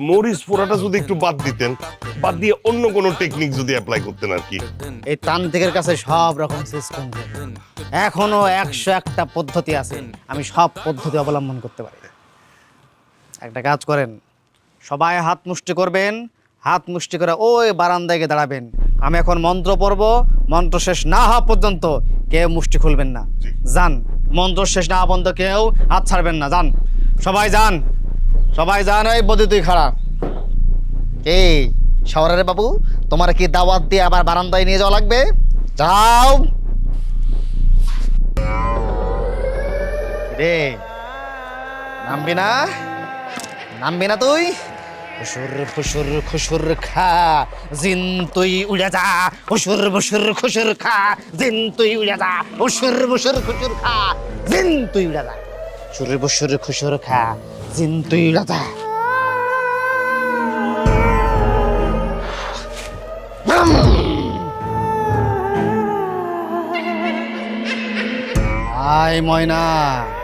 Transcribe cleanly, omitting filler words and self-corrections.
মরিচ পোড়াটা যদি একটু বাদ দিতেন, বাদ দিয়ে অন্য কোনো টেকনিক যদি অ্যাপ্লাই করতেন আর কি। এই তান্ত্রিকের কাছে সব রকম সিস্টেম, এখনো 101টা পদ্ধতি আছে, আমি সব পদ্ধতি অবলম্বন করতে পারি। একটা কাজ করেন, সবাই হাত মুষ্টি করবেন, হাত মুষ্টি করে ওই বারান্দায় গিয়ে দাঁড়াবেন। আমি এখন মন্ত্র পড়ব, মন্ত্র শেষ না হওয়া পর্যন্ত কেউ মুষ্টি খুলবেন না। যান, মন্ত্র শেষ না হওয়া পর্যন্ত কেউ হাত ছাড়বেন না। যান, সবাই যান, সবাই যান। ওই বদি তুই খারাপ এই শহরের বাবু, তোমার কি দাওয়াত দিয়ে আবার বারান্দায় নিয়ে যাওয়া লাগবে? যাও রে, নামবি না, নামবি না তুই? ফুসুর ফুসুর খুসুর খা, জিন তুই উড়ে যা। ফুসুর ফুসুর খুসুর খা, জিন তুই উড়ে যা। ফুসুর ফুসুর খুসুর খা, জিন তুই উড়ে যা। ফুসুর ফুসুর খুসুর খা, জিন তুই উড়ে যা। আয় ময়না।